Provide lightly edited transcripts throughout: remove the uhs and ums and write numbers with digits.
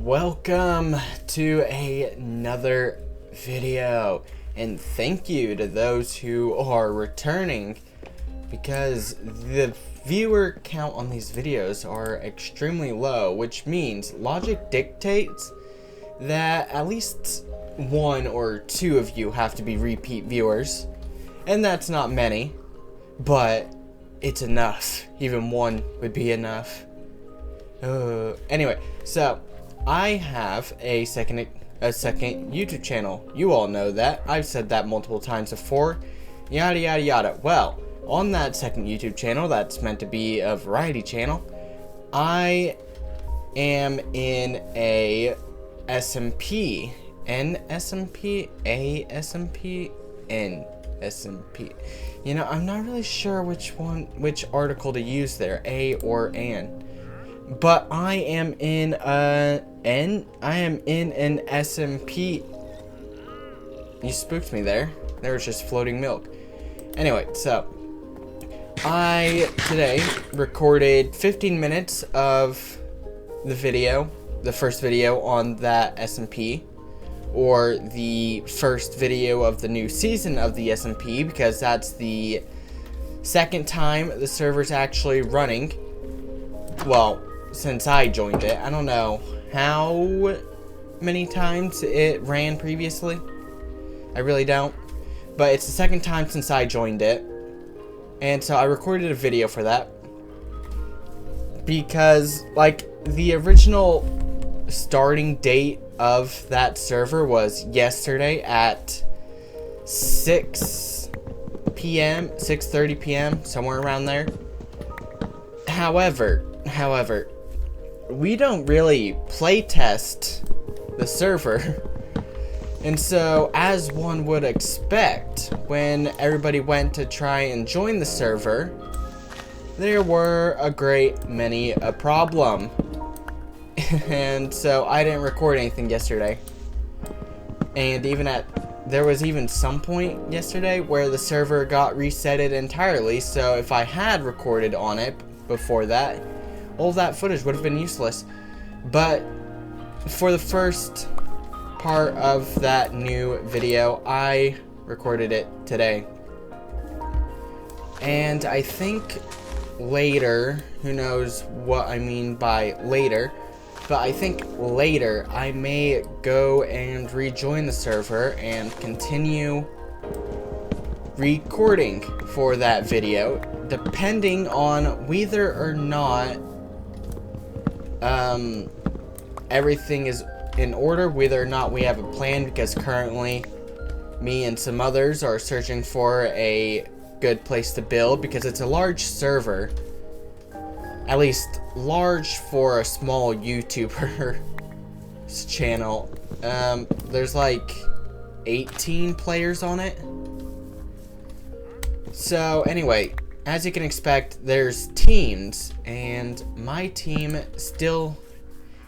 Welcome to another video, and thank you to those who are returning, because the viewer count on these videos are extremely low, which means logic dictates that at least one or two of you have to be repeat viewers, and that's not many, but it's enough. Even one would be enough. Anyway, so I have a second YouTube channel. You all know that. I've said that multiple times before. Yada yada yada. Well, on that second YouTube channel that's meant to be a variety channel, I am in a SMP. NSMP? ASMP? NSMP. You know, I'm not really sure which article to use there, A or an. But I am in an SMP. You spooked me there. There was just floating milk. Anyway, so I today recorded 15 minutes of the video, the first video on that SMP, or the first video of the new season of the SMP, because that's the second time the server's actually running. Well, since I joined it. I don't know how many times it ran previously. I really don't. But it's the second time since I joined it. And so I recorded a video for that. Because, like, the original starting date of that server was yesterday at 6 p.m., 6:30 p.m., somewhere around there. However, we don't really play test the server. And so, as one would expect, when everybody went to try and join the server, there were a great many a problem. And so I didn't record anything yesterday. And there was even some point yesterday where the server got resetted entirely, so if I had recorded on it before that, all that footage would have been useless. But for the first part of that new video, I recorded it today. And I think later, who knows what I mean by later, but I think later I may go and rejoin the server and continue recording for that video, depending on whether or not everything is in order, whether or not we have a plan, because currently me and some others are searching for a good place to build, because it's a large server, at least large for a small YouTuber channel. There's like 18 players on it. So anyway, as you can expect, there's teams, and my team still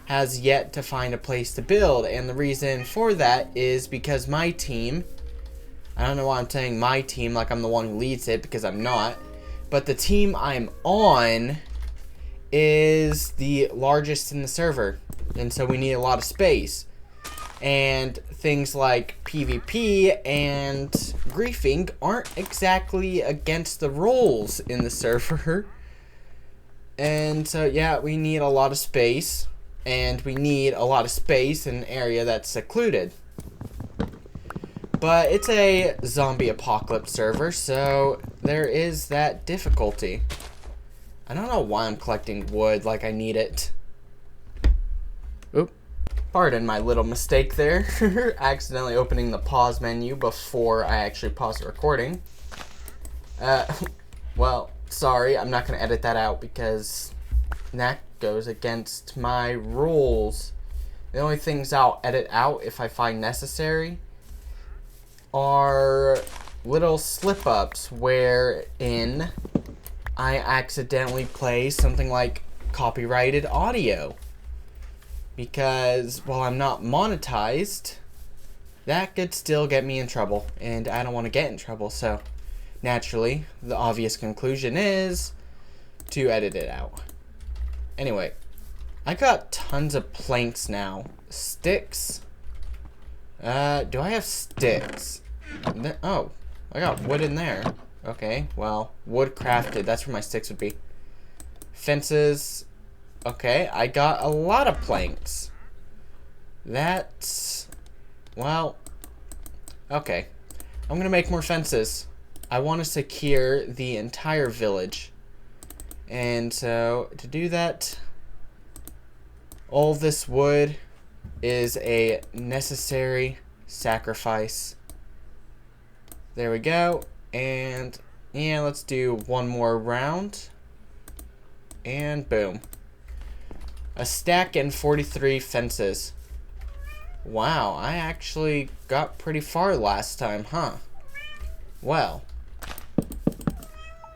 has yet to find a place to build, and the reason for that is because my team, I don't know why I'm saying my team like I'm the one who leads it, because I'm not, but the team I'm on is the largest in the server, and so we need a lot of space. And things like PvP and griefing aren't exactly against the rules in the server. And so, yeah, we need a lot of space. And we need a lot of space in an area that's secluded. But it's a zombie apocalypse server, so there is that difficulty. I don't know why I'm collecting wood like I need it. Oop. Pardon my little mistake there. Accidentally opening the pause menu before I actually paused the recording. Well, sorry, I'm not going to edit that out because that goes against my rules. The only things I'll edit out if I find necessary are little slip-ups wherein I accidentally play something like copyrighted audio. Because while I'm not monetized, that could still get me in trouble, and I don't want to get in trouble, so naturally, the obvious conclusion is to edit it out. Anyway, I got tons of planks now. Sticks? Do I have sticks? Oh, I got wood in there. Okay, well, wood crafted. That's where my sticks would be. Fences. Okay, I got a lot of planks. That's... well... okay. I'm gonna make more fences. I want to secure the entire village. And so, to do that, all this wood is a necessary sacrifice. There we go. And, yeah, let's do one more round. And boom. A stack and 43 fences. Wow, I actually got pretty far last time, huh? Well,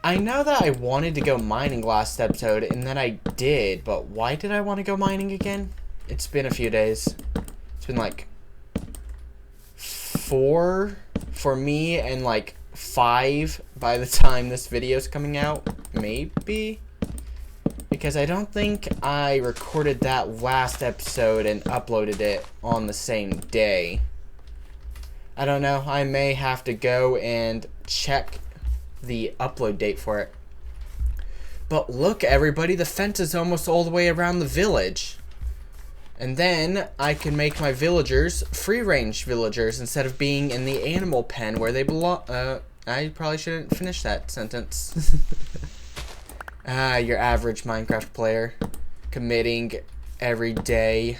I know that I wanted to go mining last episode, and that I did, but why did I want to go mining again? It's been a few days. It's been like 4 for me, and like 5 by the time this video is coming out, maybe? Because I don't think I recorded that last episode and uploaded it on the same day. I don't know, I may have to go and check the upload date for it. But look, everybody, the fence is almost all the way around the village. And then I can make my villagers free-range villagers instead of being in the animal pen where they belong. I probably shouldn't finish that sentence. Your average Minecraft player committing everyday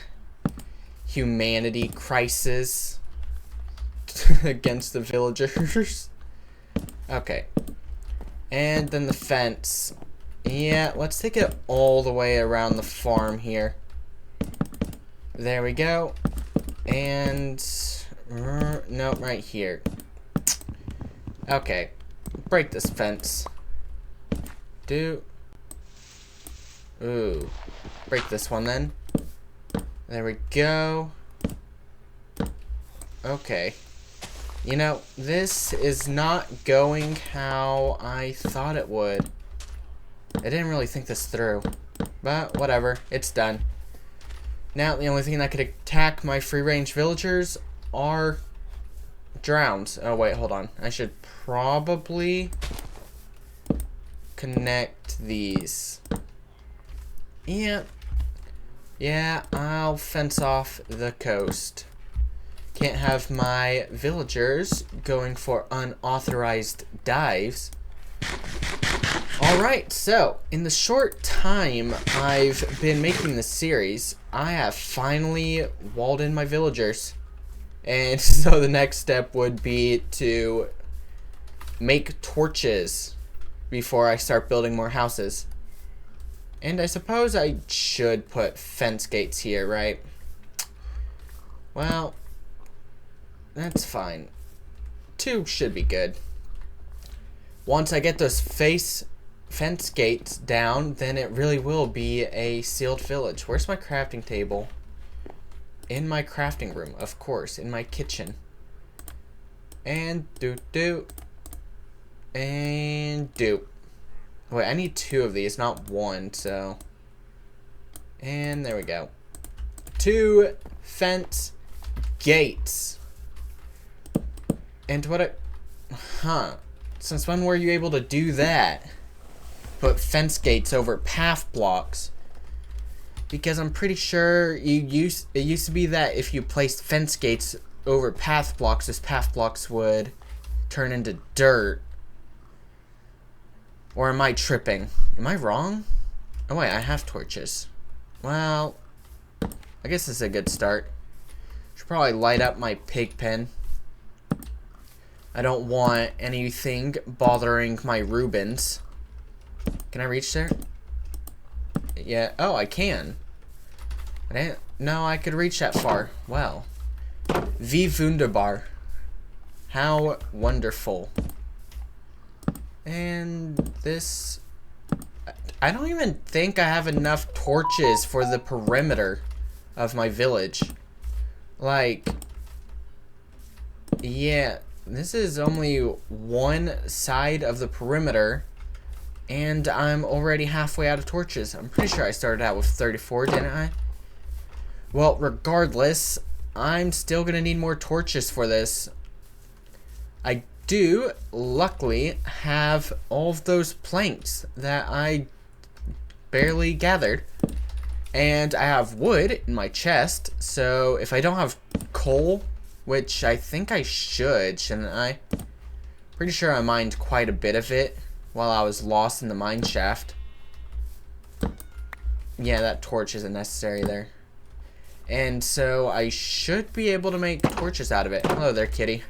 humanity crisis against the villagers. Okay. And then the fence. Yeah, let's take it all the way around the farm here. There we go. And no, right here. Okay. Break this fence. Ooh. Break this one then. There we go. Okay. You know, this is not going how I thought it would. I didn't really think this through. But whatever, it's done. Now the only thing that could attack my free-range villagers are drowns. Oh wait, hold on. I should probably connect these. Yeah, I'll fence off the coast. Can't have my villagers going for unauthorized dives. Alright, so, in the short time I've been making this series, I have finally walled in my villagers. And so the next step would be to make torches before I start building more houses. And I suppose I should put fence gates here, right? Well, that's fine. 2 should be good. Once I get those fence gates down, then it really will be a sealed village. Where's my crafting table? In my crafting room, of course. In my kitchen. And and wait, I need 2 of these, not 1, so. And there we go. 2 fence gates. And what since when were you able to do that? Put fence gates over path blocks. Because I'm pretty sure it used to be that if you placed fence gates over path blocks, those path blocks would turn into dirt. Or am I tripping? Am I wrong? Oh wait, I have torches. Well, I guess this is a good start. Should probably light up my pig pen. I don't want anything bothering my Rubens. Can I reach there? Yeah. Oh, I can. I didn't know I could reach that far. Well. Wie wunderbar. How wonderful. And this... I don't even think I have enough torches for the perimeter of my village. Like... yeah. This is only one side of the perimeter. And I'm already halfway out of torches. I'm pretty sure I started out with 34, didn't I? Well, regardless, I'm still going to need more torches for this. I do, luckily, have all of those planks that I barely gathered. And I have wood in my chest, so if I don't have coal, which I think I should, shouldn't I? Pretty sure I mined quite a bit of it while I was lost in the mine shaft. Yeah, that torch isn't necessary there. And so I should be able to make torches out of it. Hello there, kitty.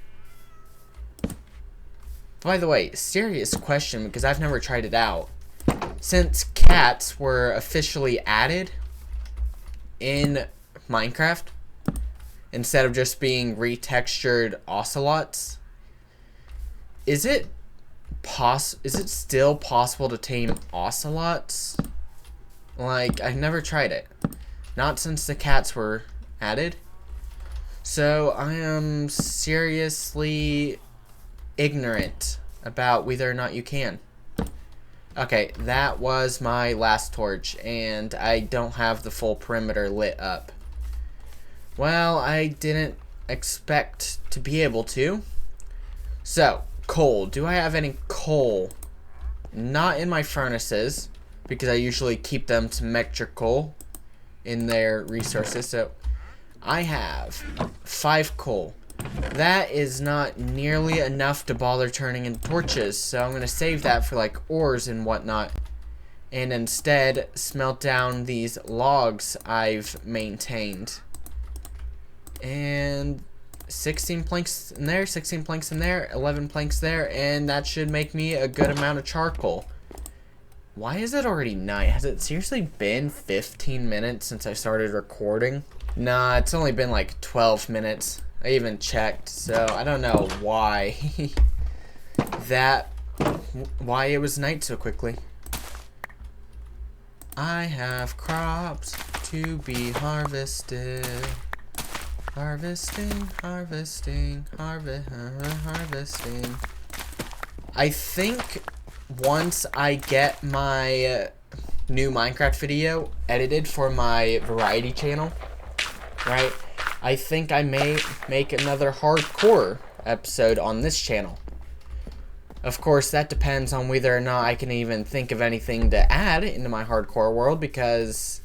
By the way, serious question, because I've never tried it out. Since cats were officially added in Minecraft, instead of just being retextured ocelots, is it still possible to tame ocelots? Like, I've never tried it. Not since the cats were added. So I am seriously ignorant about whether or not you can. Okay, that was my last torch, and I don't have the full perimeter lit up. Well, I didn't expect to be able to. So, coal. Do I have any coal? Not in my furnaces, because I usually keep them symmetrical in their resources. So, I have 5 coal. That is not nearly enough to bother turning into torches, so I'm going to save that for like ores and whatnot, and instead smelt down these logs I've maintained. And 16 planks in there, 16 planks in there, 11 planks there, and that should make me a good amount of charcoal. Why is it already night? Has it seriously been 15 minutes since I started recording? Nah, it's only been like 12 minutes. I even checked, so I don't know why why it was night so quickly. I have crops to be harvested. Harvesting, harvesting, harvesting. I think once I get my new Minecraft video edited for my variety channel, right? I think I may make another hardcore episode on this channel. Of course, that depends on whether or not I can even think of anything to add into my hardcore world, because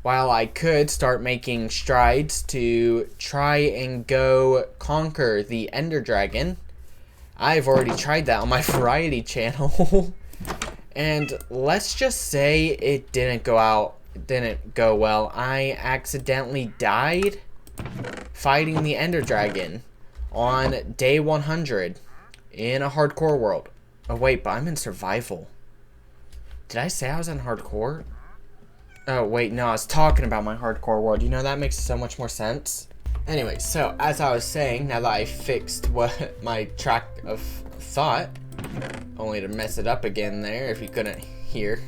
while I could start making strides to try and go conquer the Ender Dragon, I've already tried that on my variety channel. And let's just say it didn't go well. I accidentally died fighting the Ender Dragon on day 100 in a hardcore world. Oh wait, but I'm in survival. Did I say I was in hardcore? Oh wait, no, I was talking about my hardcore world. You know, that makes so much more sense. Anyway, so as I was saying, now that I fixed what my track of thought, only to mess it up again there if you couldn't hear.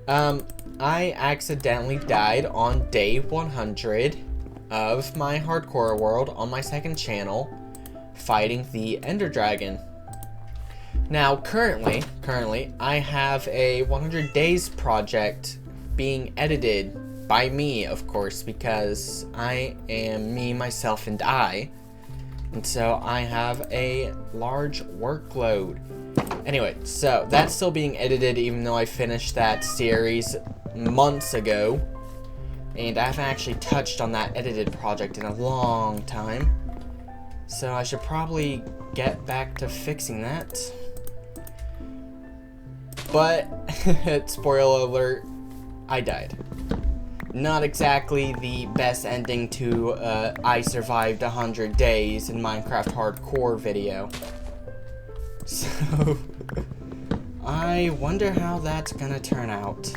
I accidentally died on day 100 of my hardcore world on my second channel fighting the Ender Dragon. Now, currently, I have a 100 days project being edited by me, of course, because I am me, myself, and I. And so I have a large workload. Anyway, so that's still being edited even though I finished that series months ago. And I haven't actually touched on that edited project in a long time. So I should probably get back to fixing that. But, spoiler alert, I died. Not exactly the best ending to I survived 100 days in Minecraft hardcore video. So, I wonder how that's gonna turn out.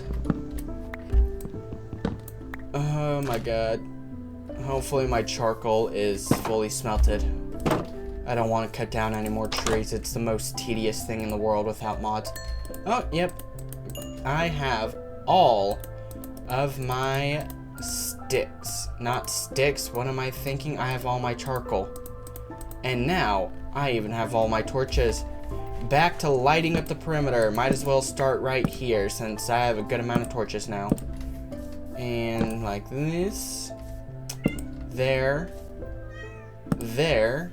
Oh my god. Hopefully my charcoal is fully smelted. I don't want to cut down any more trees. It's the most tedious thing in the world without mods. Oh, yep. I have all of my sticks. Not sticks, what am I thinking? I have all my charcoal. And now, I even have all my torches. back to lighting up the perimeter. Might as well start right here since I have a good amount of torches now. And like this. There. There.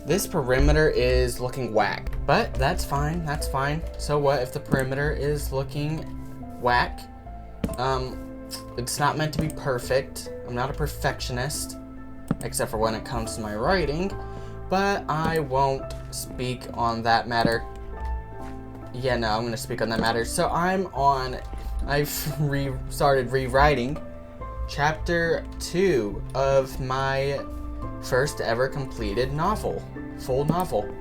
This perimeter is looking whack, but that's fine, that's fine. So what if the perimeter is looking whack? It's not meant to be perfect. I'm not a perfectionist, except for when it comes to my writing, but I won't speak on that matter. Yeah, no, I'm gonna speak on that matter. So I've started rewriting chapter 2 of my first ever completed novel, full novel.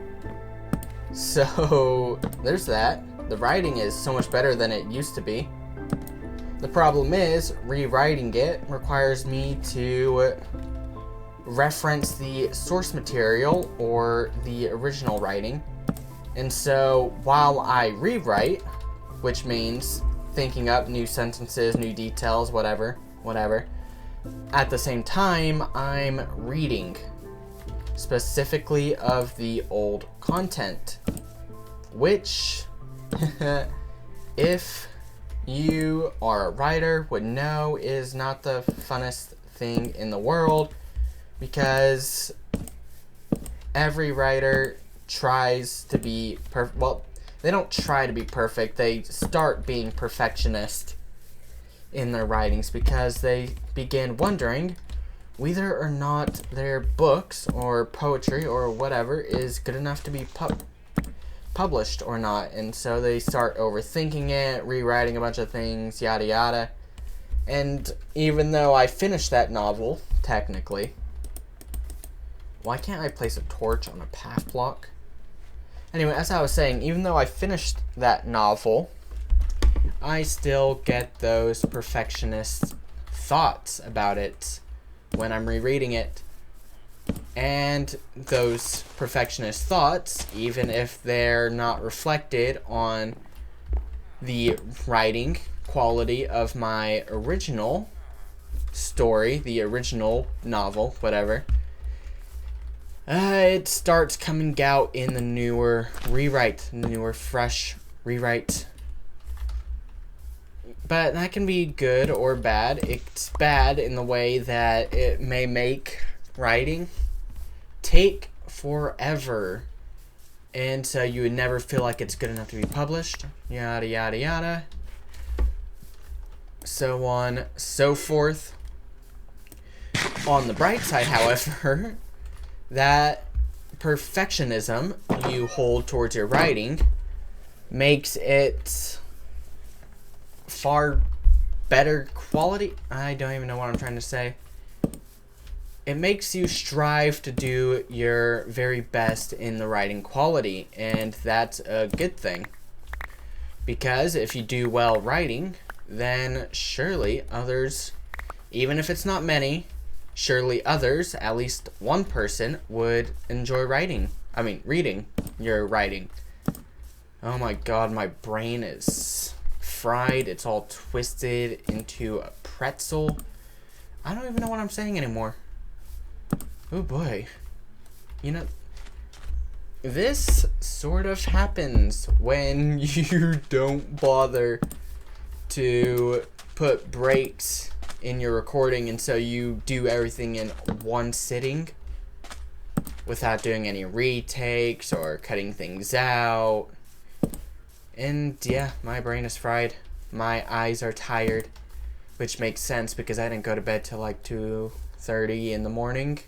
So there's that. The writing is so much better than it used to be. The problem is rewriting it requires me to reference the source material or the original writing. And so while I rewrite, which means thinking up new sentences, new details, whatever, at the same time, I'm reading, specifically of the old content, which, if you are a writer, would know is not the funnest thing in the world, because every writer tries to be perfect. Well, they don't try to be perfect, they start being perfectionist in their writings because they begin wondering whether or not their books or poetry or whatever is good enough to be published or not. And so they start overthinking it, rewriting a bunch of things, yada yada. And even though I finished that novel, technically, why can't I place a torch on a path block? Anyway, as I was saying, even though I finished that novel, I still get those perfectionist thoughts about it when I'm rereading it. And those perfectionist thoughts, even if they're not reflected on the writing quality of my original story, the original novel, whatever, it starts coming out in the newer fresh rewrite. But that can be good or bad. It's bad in the way that it may make writing take forever. And so you would never feel like it's good enough to be published. Yada, yada, yada. So on, so forth. On the bright side, however, that perfectionism you hold towards your writing makes it far better quality. I don't even know what I'm trying to say. It makes you strive to do your very best in the writing quality, and that's a good thing. Because if you do well writing, then surely others, even if it's not many, surely others, at least one person, would enjoy reading your writing. Oh my god, my brain is fried. It's all twisted into a pretzel. I don't even know what I'm saying anymore. Oh boy. You know, this sort of happens when you don't bother to put breaks in your recording, and so you do everything in one sitting without doing any retakes or cutting things out. And yeah, my brain is fried. My eyes are tired, which makes sense because I didn't go to bed till like 2:30 in the morning.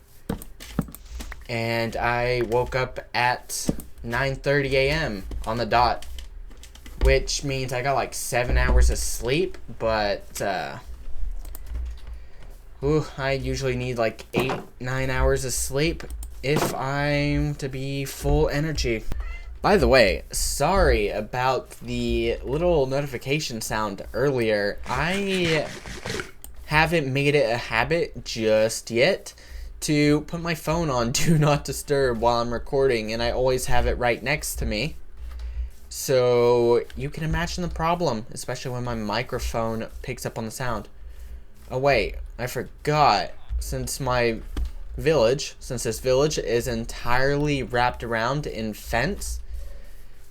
And I woke up at 9:30 a.m. on the dot, which means I got like 7 hours of sleep, but I usually need like 8-9 hours of sleep if I'm to be full energy. By the way, sorry about the little notification sound earlier. I haven't made it a habit just yet to put my phone on Do Not Disturb while I'm recording, and I always have it right next to me. So you can imagine the problem, especially when my microphone picks up on the sound. Oh wait, I forgot. Since my village, since this village is entirely wrapped around in fence,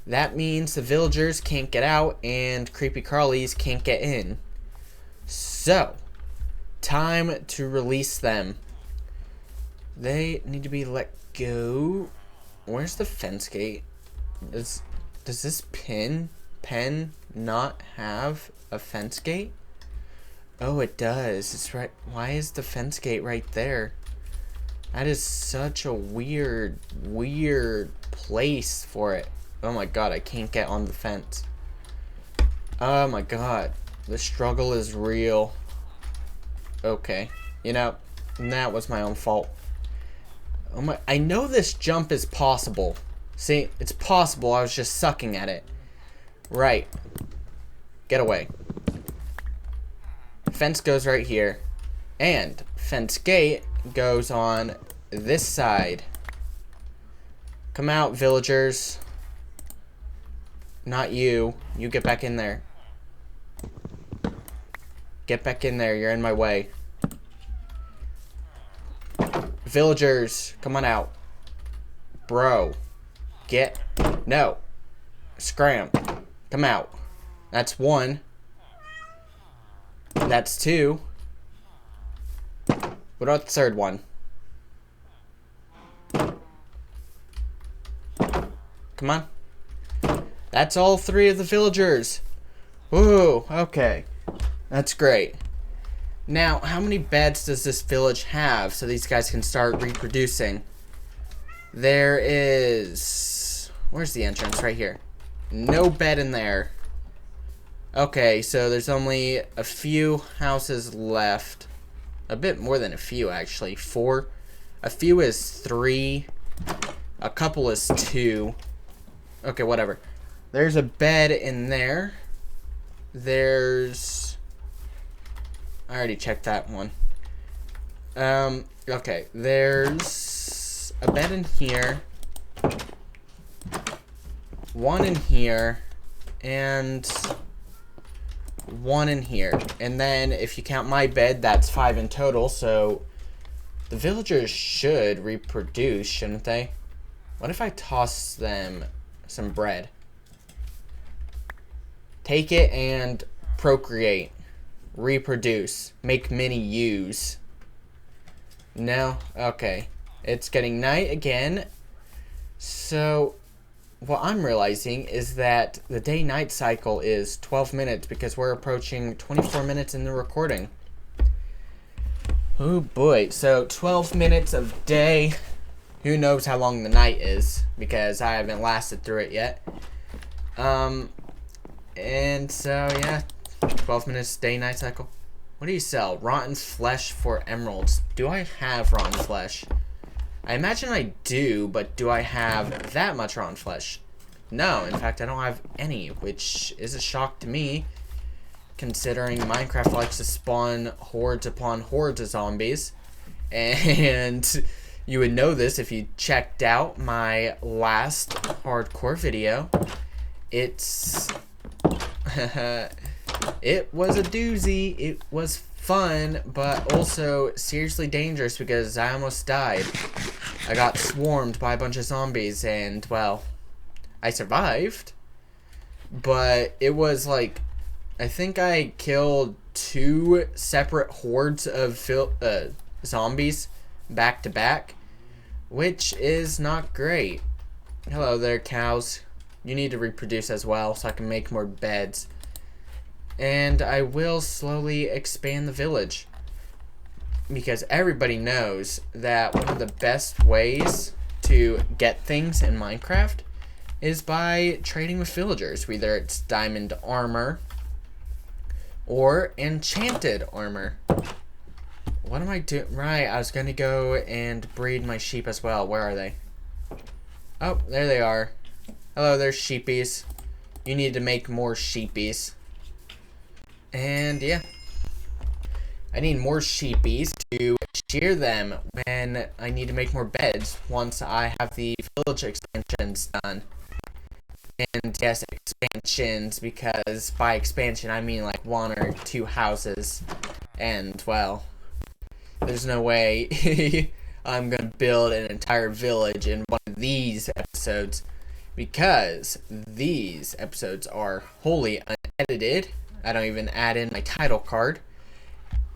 that means the villagers can't get out and creepy crawlies can't get in. So, time to release them. They need to be let go. Where's the fence gate? Does this pen not have a fence gate? Oh, it does. It's right. Why is the fence gate right there? That is such a weird place for it. Oh my god, I can't get on the fence. Oh my god. The struggle is real. Okay. You know, that was my own fault. Oh my, I know this jump is possible. See, it's possible, I was just sucking at it. Right. Get away. Fence goes right here. And fence gate goes on this side. Come out, villagers. Not you. You get back in there. Get back in there, you're in my way. Villagers, come on out. Bro. No. Scram. Come out. That's one. That's two. What about the third one? Come on. That's all three of the villagers. Ooh, okay. That's great. Now, how many beds does this village have so these guys can start reproducing? There is... Where's the entrance? Right here. No bed in there. Okay, so there's only a few houses left. A bit more than a few, actually. 4. A few is 3. A couple is 2. Okay, whatever. There's a bed in there. There's... I already checked that one. Okay, there's a bed in here. One in here. And one in here. And then, if you count my bed, that's 5 in total, so the villagers should reproduce, shouldn't they? What if I toss them some bread? Take it and procreate. Reproduce. Make mini U's. No? Okay. It's getting night again. So, what I'm realizing is that the day-night cycle is 12 minutes because we're approaching 24 minutes in the recording. Oh boy. So, 12 minutes of day. Who knows how long the night is because I haven't lasted through it yet. And so, yeah. 12 minutes day-night cycle. What do you sell? Rotten flesh for emeralds. Do I have rotten flesh? I imagine I do, but do I have that much rotten flesh? No, in fact, I don't have any, which is a shock to me, considering Minecraft likes to spawn hordes upon hordes of zombies. And you would know this if you checked out my last hardcore video. It's... It was a doozy. It was fun, but also seriously dangerous because I almost died. I got swarmed by a bunch of zombies and, well, I survived. But it was like, I think I killed 2 separate hordes of zombies back to back, which is not great. Hello there, cows. You need to reproduce as well so I can make more beds. And I will slowly expand the village. Because everybody knows that one of the best ways to get things in Minecraft is by trading with villagers. Whether it's diamond armor or enchanted armor. What am I doing? Right, I was going to go and breed my sheep as well. Where are they? Oh, there they are. Hello, there's sheepies. You need to make more sheepies. And yeah, I need more sheepies to shear them when I need to make more beds once I have the village expansions done. And yes, expansions, because by expansion I mean like 1 or 2 houses. And well, there's no way I'm going to build an entire village in one of these episodes, because these episodes are wholly unedited. I don't even add in my title card.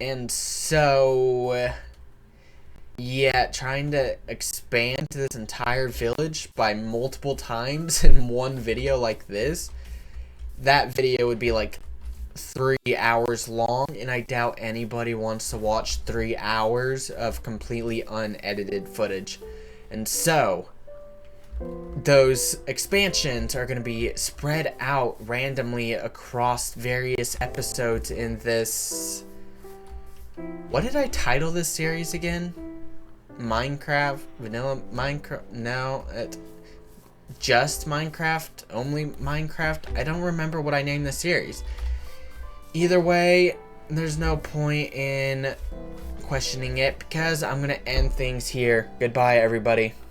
And so, yeah, trying to expand this entire village by multiple times in one video like this, that video would be like 3 hours long, and I doubt anybody wants to watch 3 hours of completely unedited footage. And so, those expansions are going to be spread out randomly across various episodes in this... What did I title this series again? Minecraft? Vanilla Minecraft? No, just Minecraft? Only Minecraft? I don't remember what I named the series. Either way, there's no point in questioning it, because I'm going to end things here. Goodbye, everybody.